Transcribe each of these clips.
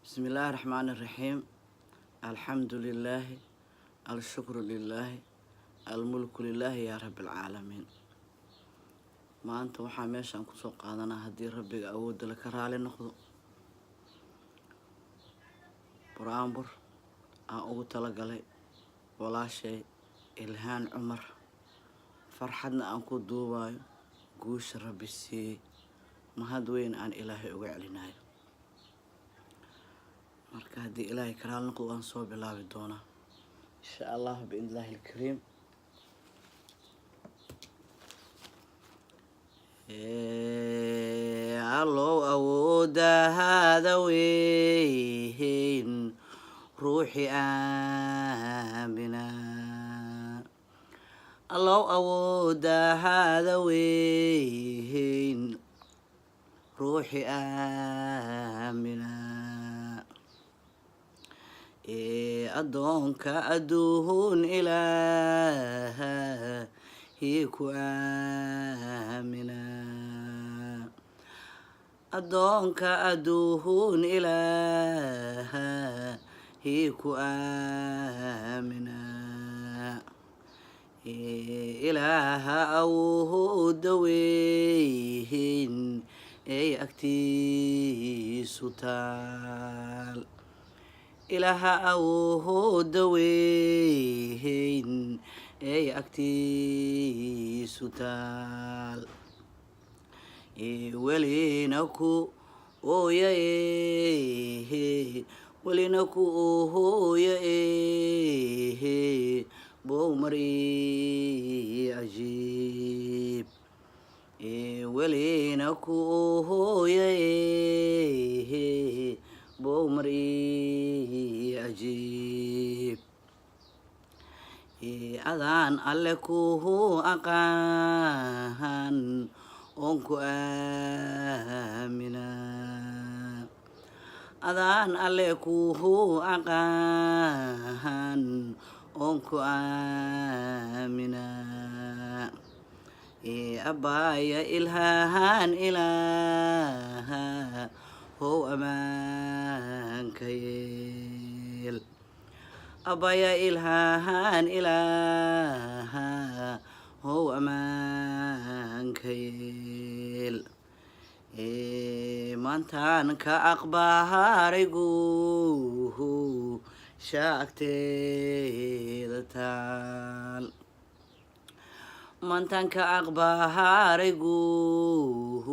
بسم الله الرحمن الرحيم. الحمد لله، الشكر لله، الملك لله يا رب العالمين. ما أنت وحاميش أنكو سوق قادنا هدي ربي أود لك رالي نخذ برامبر أو تلقلي ولا شيء. إلهان عمر فرحنا أنكو دوباي قوش ربي السي مهدوين عن إلهي وعلناي. marka hadii ilaahay karaal noqdo aan soo bilaabi doona insha Allah biidhnillaahi alkariim. Allow awooda hada weyn ruuxi aamina. Allow awooda hada weyn ruuxi aamina. أدونك أدوهن إلهي كآمنا. أدونك أدوهن إلهي كآمنا. إله أوه دويهن أي أكتي ستال. إلها أوه دويهن أي أكتي ستال. ولينكو أويا ولينكو أويا بومري عجيب. ولينكو أويا بومري عجيب. أذان ألكوه أقاهن أنكو آمنا. أذان ألكوه أقاهن أنكو آمنا. أبايا إلهان إلها هو أمان كيل. أبايا إلهان إلها هو أمان كيل. مانتان كأقباريقوه شاكتي دتال. مانتان كأقباريقوه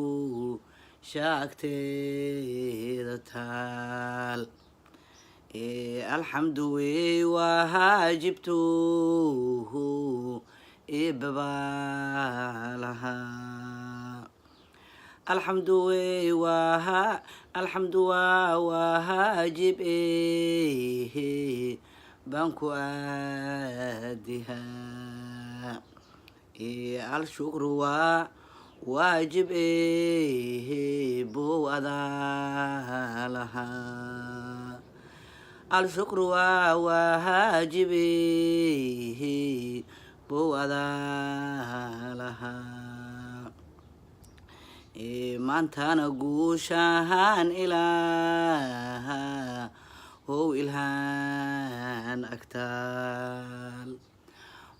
شاكتي دتال. الحمد وهاجبتوه إببالها. الحمد وهاجب بانكو آدها. الشكر واجب بو أذالها. الشكر واجب بو أذالها. مانتانا قوشاهان إلها هو إلهان أكتال.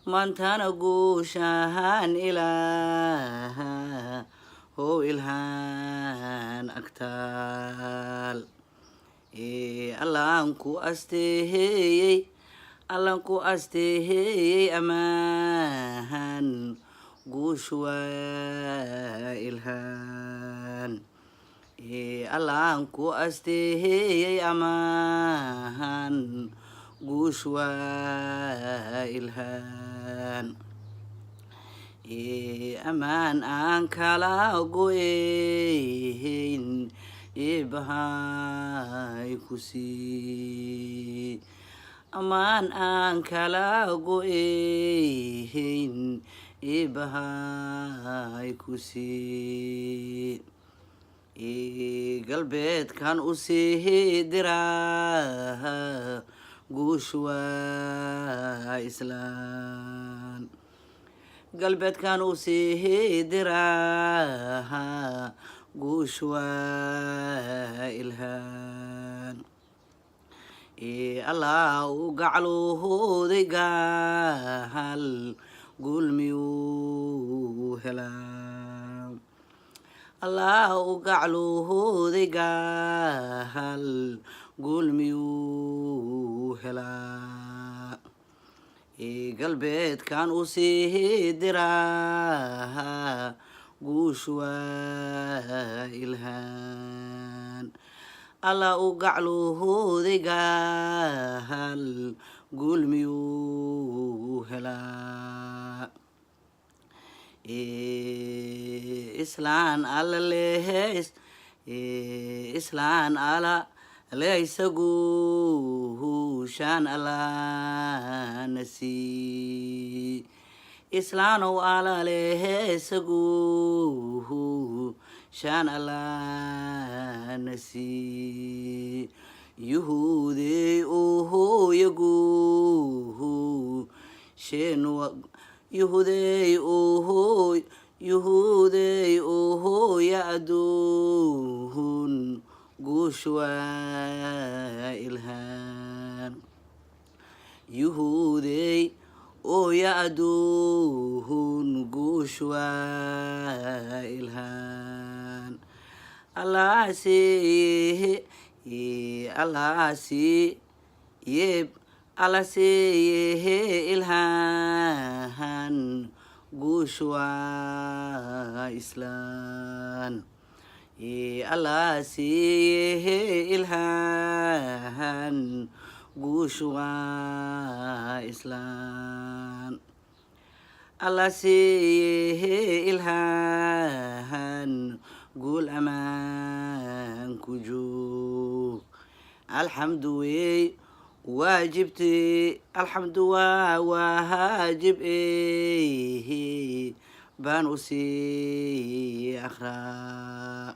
مانتانا قوشاهان إلها هو إلهان أكتال. اللهنكو أستهي أمان قوشوا إلهان. اللهنكو أستهي أمان قوشوا إلهان. أمان أنك لا قوين إبهاي كسي. أمان أنك لا قوين إبهاي كسي. قلبيت كان أسيه دراها قوشوا إسلام. قلبيت كان أسيه دراها قوشوا إلهان. allah u gacluhooday gaal guul miyuu helaa allah u gacluhooday gaal guul miyuu helaa galbeedkan u sii diraa guushu waa ilhaan allah u gacluhooday gaal guul miyuu helaa islaan alla leheys islaan alla leysagu shaan alla nasi islaanow alla leheysagu shaan alla nasi yuhuudey ohoyagu sheenu yuhuudey ohoya aduun guushu waa ilhaan yuhuudey oya aduun guushu waa ilhaan allaseeyehe ilhaan guushu waa islaan allaseeyehe ilhaan guushu waa islaan allaseeyehe ilhaan guul amaan ku joog alxamdu wey waajibte alxamdu waa waajib baan usii akraa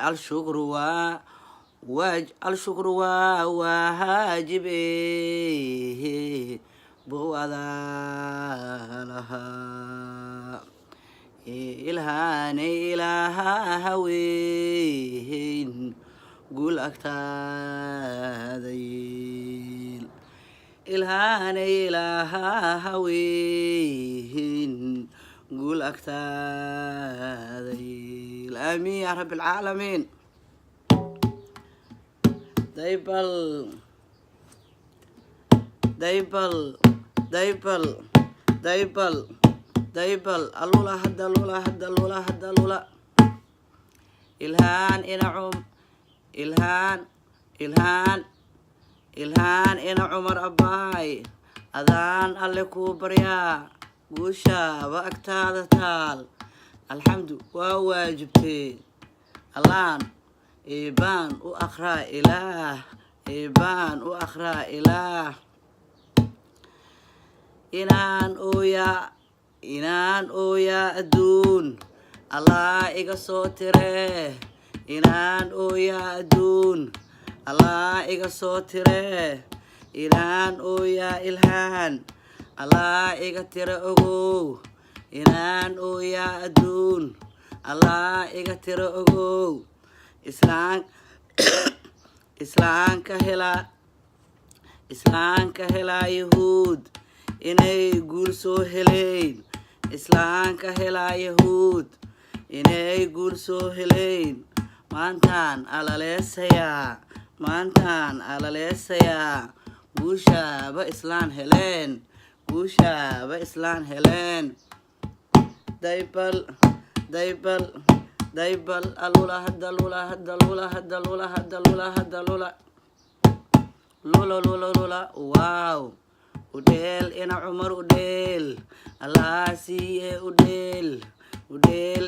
alshukru waa waajib bow adaa lahaa ilhaanay ilaaha haweyn guul agtaadayn ilhaanay ilaaha haweyn guul agtaadayn aamiin yaa rabbi alcaalamiin daybal alula hadda ilhaan ina cumar abbaay adaan alle kuu baryaa guushaaba agtaada taal alxamdu waa waajibtee allaan eebaan u akraa ilaah inaan ooyaa adduun allah iga soo tiree inaan ooyaa adduun allah iga soo tiree inaan ooyaa ilhaan allah iga tira ogow inaan ooyaa adduun allah iga tira ogow islaanka helaa yahuud inay guul soo heleyn islaanka helaa yahuud inay guul soo heleyn maantaan alaleesayaa guushaaba islaan heleen daybal alula hadda lula waaw udheel ina cumar udheel allah siiye udheel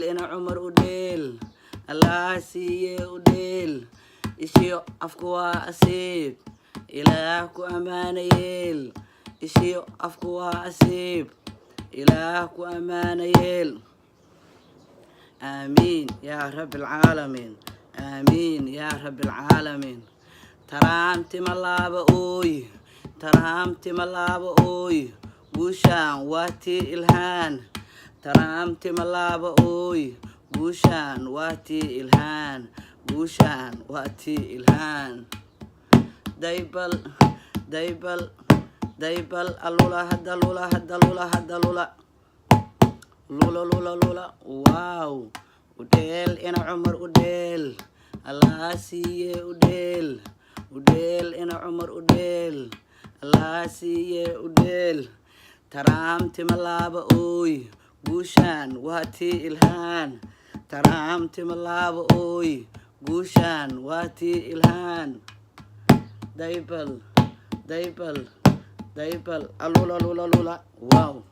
ina cumar udheel allah siiye udheel ishiyo afku waa asiib ilaah ku ammaanayeel ishiyo afku waa asiib ilaah ku ammaanayeel aamiin yaa rabbi alcaalamiin aamiin yaa rabbi alcaalamiin taraamtima laaba ooy guushaan waa tii ilhaan taraamtima laaba ooy guushaan waa tii ilhaan daybal daybal daybal alula hadda lula hadda lula hadda lula lula lula lula wow udeel ina cumar udeel allah siiye udeel ina cumar udeel allah siiye udeel taraamti malaaba ooy guushaan waa tii ilhaan taraamti malaaba ooy guushaan waa tii ilhaan daybal daybal daybal alula lula lula wow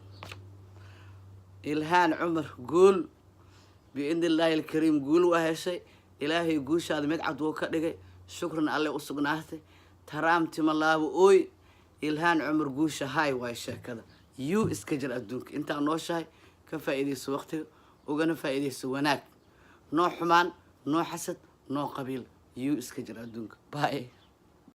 ilhaan cumar guul biidni illaahi alkariim guul waa heshay ilaahay guushaada mid cad wuu ka dhigay shukran alle u sugnaatay taraamti malaaba ooy ilhaan cumar guusha hay waay sheekada yuu iska jir adduunka intaa nooshahay ka faa'iidayso waqtiga ugana faa'iidayso wanaag noo xumaan noo xasad noo qabiil yuu iska jir adduunka bye